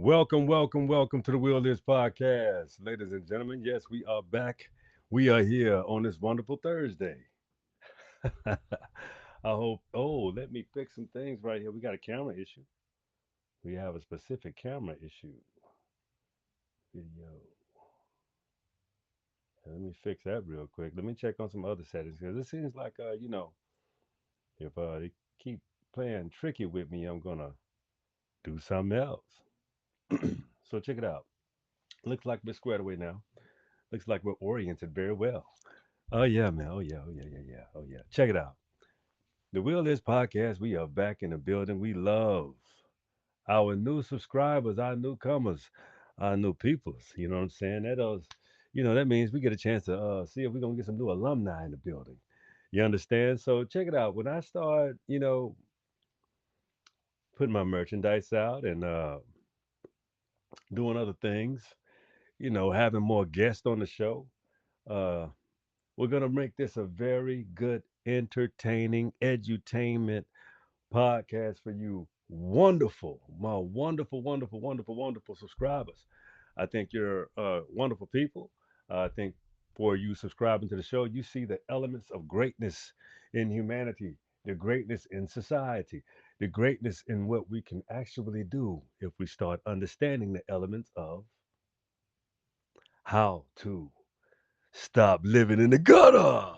Welcome to the Will Is Podcast. Ladies and gentlemen, yes, we are back. We are here on this wonderful Thursday. I hope, let me fix some things right here. We got a camera issue. We have a specific camera issue. Video. Let me fix that real quick. Let me check on some other settings because it seems like, if they keep playing tricky with me, I'm going to do something else. So check it out. Looks like we're squared away now. Looks like we're oriented very well. Oh yeah, man. Oh yeah. Oh yeah. Check it out. The Will Is Podcast. We are back in the building. We love our new subscribers, our newcomers, our new peoples. You know what I'm saying? That means we get a chance to see if we're gonna get some new alumni in the building. You understand? So check it out. When I start, putting my merchandise out and doing other things, having more guests on the show. Uh, we're gonna make this a very good, entertaining, edutainment podcast for you my wonderful subscribers. I think you're wonderful people. I think for you subscribing to the show, you see the elements of greatness in humanity, the greatness in society, the greatness in what we can actually do if we start understanding the elements of how to stop living in the gutter.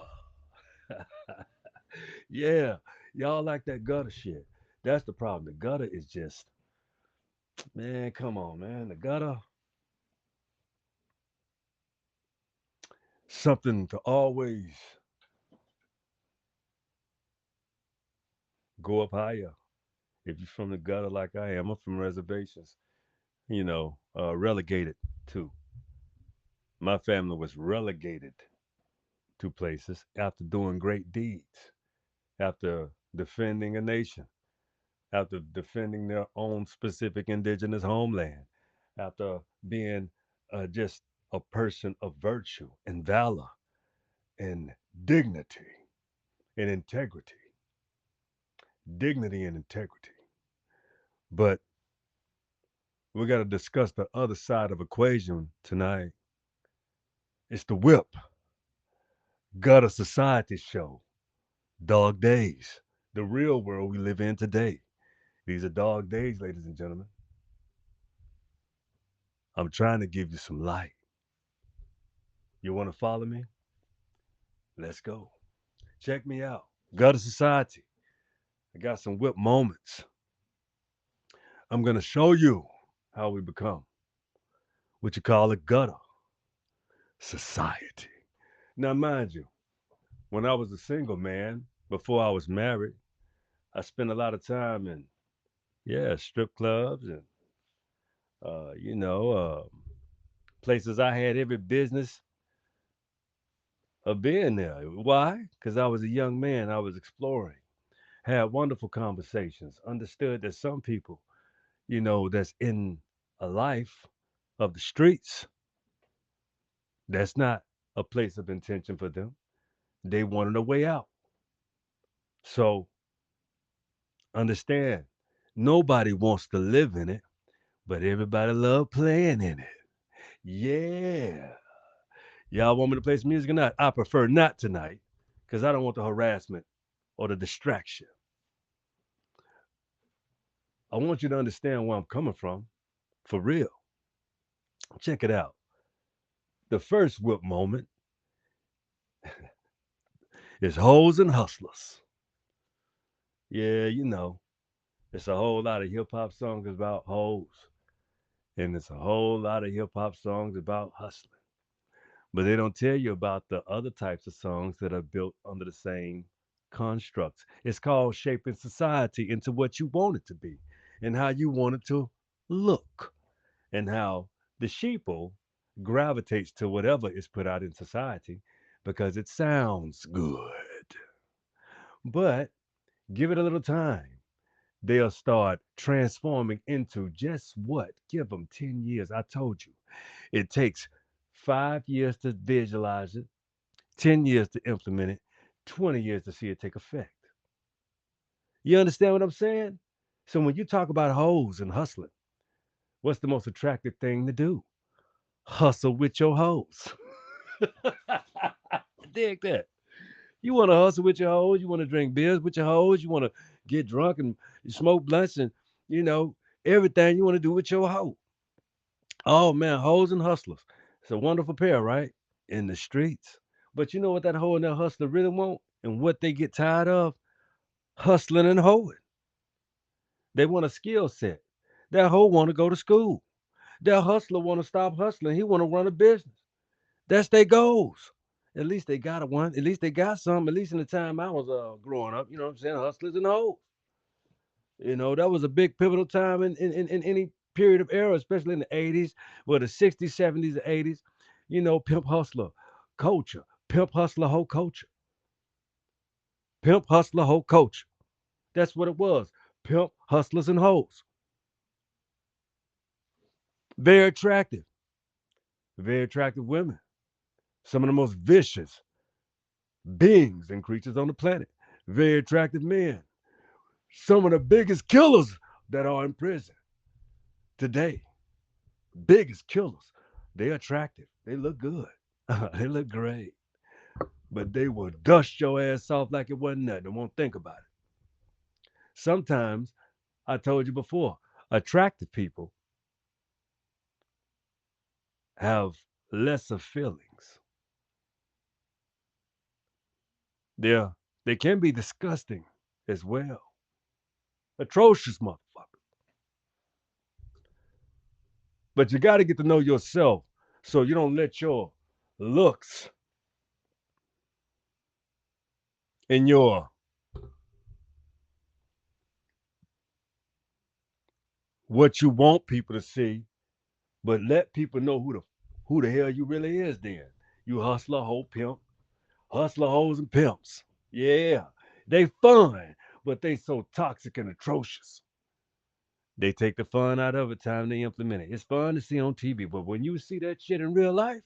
Yeah, y'all like that gutter shit. That's the problem. The gutter is just, man, come on, man. The gutter, something to always go up higher. If you're from the gutter like I am, I'm from reservations, relegated too. My family was relegated to places after doing great deeds, after defending a nation, after defending their own specific indigenous homeland, after being just a person of virtue and valor and dignity and integrity. Dignity and integrity. But we got to discuss the other side of equation tonight. It's the WIP, Gutter Society Show, Dog Days, the real world we live in today. These are dog days, ladies and gentlemen. I'm trying to give you some light. You want to follow me? Let's go. Check me out. Gutter Society. I got some WIP moments. I'm going to show you how we become what you call a gutter society. Now, mind you, when I was a single man, before I was married, I spent a lot of time in, yeah, strip clubs and, uh, you know, uh, places I had every business of being there. Why? Because I was a young man. I was exploring, had wonderful conversations, understood that some people, that's in a life of the streets, that's not a place of intention for them. They wanted a way out. So understand, nobody wants to live in it, but everybody love playing in it. Yeah. Y'all want me to play some music or not? I prefer not tonight because I don't want the harassment or the distraction. I want you to understand where I'm coming from for real. Check it out. The first whip moment is hoes and hustlers. Yeah, it's a whole lot of hip hop songs about hoes, and it's a whole lot of hip hop songs about hustling. But they don't tell you about the other types of songs that are built under the same constructs. It's called shaping society into what you want it to be and how you want it to look, and how the sheeple gravitates to whatever is put out in society because it sounds good. But give it a little time. They'll start transforming into just what? Give them 10 years. I told you. It takes 5 years to visualize it, 10 years to implement it, 20 years to see it take effect. You understand what I'm saying? So when you talk about hoes and hustling, What's the most attractive thing to do? Hustle with your hoes. Dig that. You want to hustle with your hoes. You want to drink beers with your hoes. You want to get drunk and smoke blunts and, you know, everything you want to do with your hoe. Oh, man, hoes and hustlers. It's a wonderful pair, right? In the streets. But you know what that hoe and that hustler really want? And what they get tired of? Hustling and hoeing. They want a skill set. That hoe want to go to school. That hustler want to stop hustling. He want to run a business. That's their goals. At least they got one. At least they got some. At least in the time I was growing up, you know what I'm saying? Hustlers and hoes. You know, that was a big pivotal time in any period of era, especially in the 80s, or the 60s, 70s, and 80s. You know, pimp hustler culture, pimp hustler hoe culture, pimp hustler hoe culture. That's what it was. Pimp hustlers and hoes. Very attractive, very attractive women. Some of the most vicious beings and creatures on the planet. Very attractive men. Some of the biggest killers that are in prison today. Biggest killers. They're attractive. They look good. They look great. But they will dust your ass off like it wasn't nothing. They won't think about it. Sometimes, I told you before, attractive people have lesser feelings. They're, they can be disgusting as well. Atrocious motherfucker. But you got to get to know yourself so you don't let your looks and your what you want people to see, but let people know who the hell you really is. Then you hustler, hoe, pimp, hustler, hoes, and pimps. Yeah, they fun, but they so toxic and atrocious. They take the fun out of it. Time they implement it. It's fun to see on TV, but when you see that shit in real life,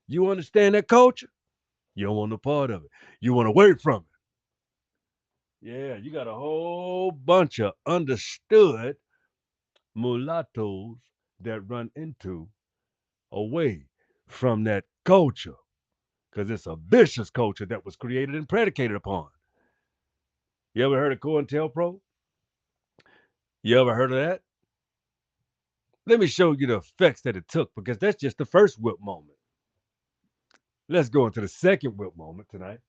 you understand that culture. You don't want no part of it. You want away from it. Yeah, you got a whole bunch of understood mulattoes that run into away from that culture because it's a vicious culture that was created and predicated upon. You ever heard of COINTELPRO? You ever heard of that? Let me show you the effects that it took because that's just the first whip moment. Let's go into the second whip moment tonight.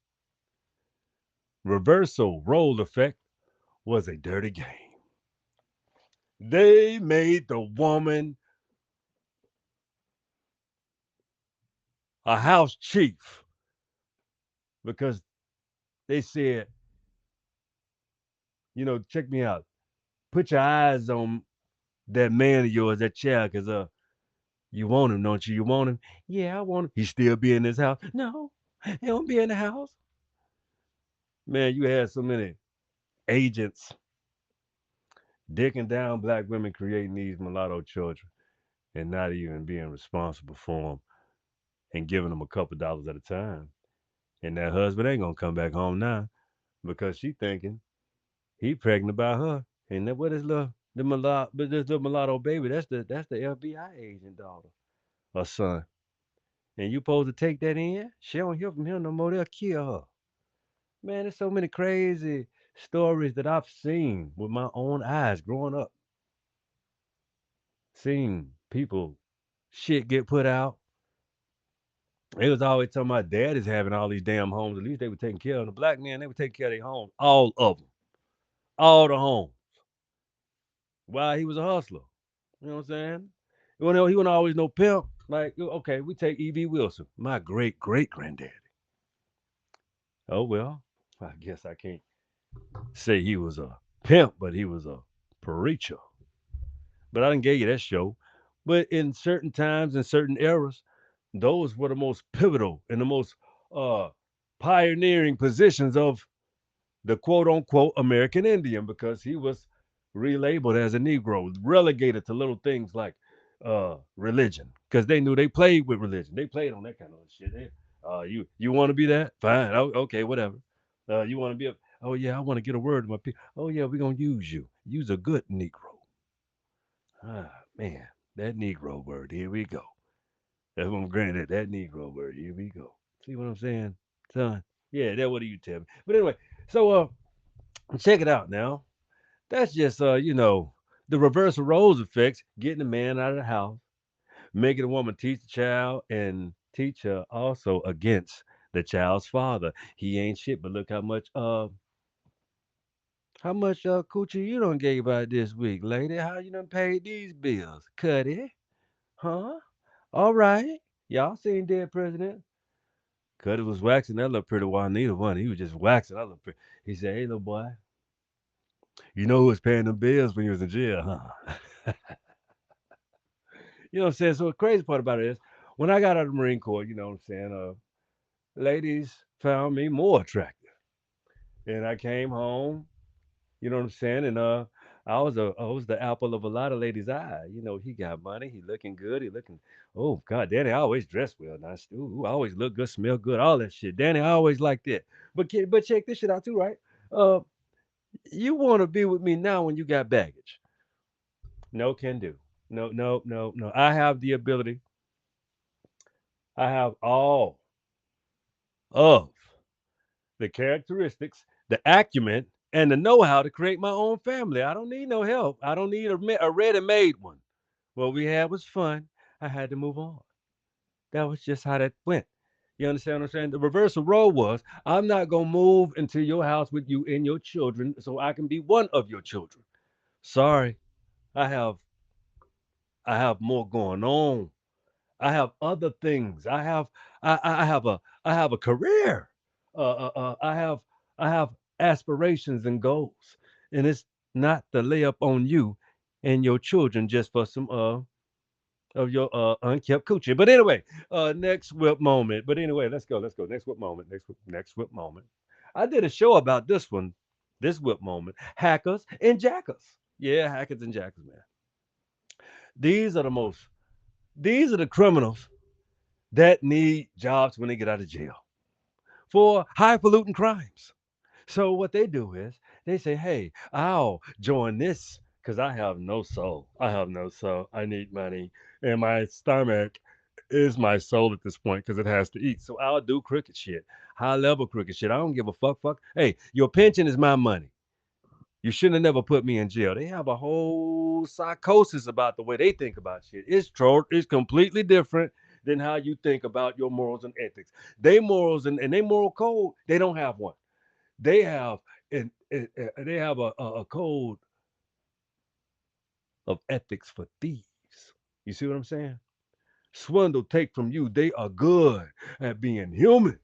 Reversal role effect was a dirty game. They made the woman a house chief because they said, check me out. Put your eyes on that man of yours, that child, because you want him, don't you? You want him? Yeah, I want him. He still be in this house? No, he don't be in the house. Man, you had so many agents dicking down black women creating these mulatto children and not even being responsible for them and giving them a couple dollars at a time. And that husband ain't gonna come back home now because she thinking he pregnant by her. And that what is this little mulatto baby? That's the FBI agent daughter or son. And you supposed to take that in? She don't hear from him no more. They'll kill her. Man, there's so many crazy stories that I've seen with my own eyes growing up. Seeing people shit get put out. They was always talking about dad is having all these damn homes. At least they were taking care of them. The black men, they were taking care of their homes. All of them. All the homes. While he was a hustler. You know what I'm saying? He wasn't always no pimp. Like, okay, we take E.B. Wilson, my great great granddaddy. Oh well, I guess I can't say he was a pimp, but he was a preacher. But I didn't give you that show. But in certain times and certain eras, those were the most pivotal and the most uh, pioneering positions of the quote unquote American Indian because he was relabeled as a Negro, relegated to little things like religion because they knew they played with religion. They played on that kind of shit. You want to be that? Fine. Okay, whatever. You want to be a, oh, yeah, I want to get a word to my people. Oh, yeah, we're going to use you. Use a good Negro. Ah, man. That Negro word. Here we go. That's what I'm granted. That Negro word. Here we go. See what I'm saying, son? Yeah, that what do you tell me? But anyway, so check it out now. That's just the reverse of roles effects, getting the man out of the house, making a woman teach the child and teach her also against the child's father. He ain't shit, but look how much coochie you done gave out this week, lady? How you done paid these bills? Cut it? Huh? All right. Y'all seen Dead President? Cuddy was waxing that little pretty Juanita one. He was just waxing that little pretty. He said, "Hey, little boy, you know who was paying them bills when you was in jail, huh?" You know what I'm saying? So the crazy part about it is, when I got out of the Marine Corps, you know what I'm saying, ladies found me more attractive. And I came home, you know what I'm saying, and I was the apple of a lot of ladies' eye. You know, he got money, he looking good, he looking. Oh God, Danny, I always dress well. Nice. Ooh, I always look good, smell good, all that shit. Danny, I always like that. But check this shit out too, right? Uh, you want to be with me now when you got baggage? No, can do. No, no, no, no. I have the ability. I have all of the characteristics, the acumen, and the know-how to create my own family. I don't need no help. I don't need a ready-made one. What we had was fun. I had to move on. That was just how that went. You understand what I'm saying? The reversal role was, I'm not gonna move into your house with you and your children so I can be one of your children. Sorry, I have I have more going on. I have other things. I have a career. I have aspirations and goals, and it's not to lay up on you and your children just for some of your unkept coochie. But anyway, next whip moment. But anyway, let's go. Next whip moment. Next whip moment. I did a show about this one, this whip moment. Hackers and jackers. Yeah, hackers and jackers, man. These are the most. These are the criminals that need jobs when they get out of jail for highfalutin crimes. So what they do is they say, "Hey, I'll join this because I have no soul. I have no soul. I need money, and my stomach is my soul at this point because it has to eat. So I'll do crooked shit, high level crooked shit. I don't give a fuck. Fuck. Hey, your pension is my money. You shouldn't have never put me in jail." They have a whole psychosis about the way they think about shit. It's completely different than how you think about your morals and ethics. They morals and they moral code, they don't have one. They have they have a code of ethics for thieves. You see what I'm saying? Swindle, take from you. They are good at being human.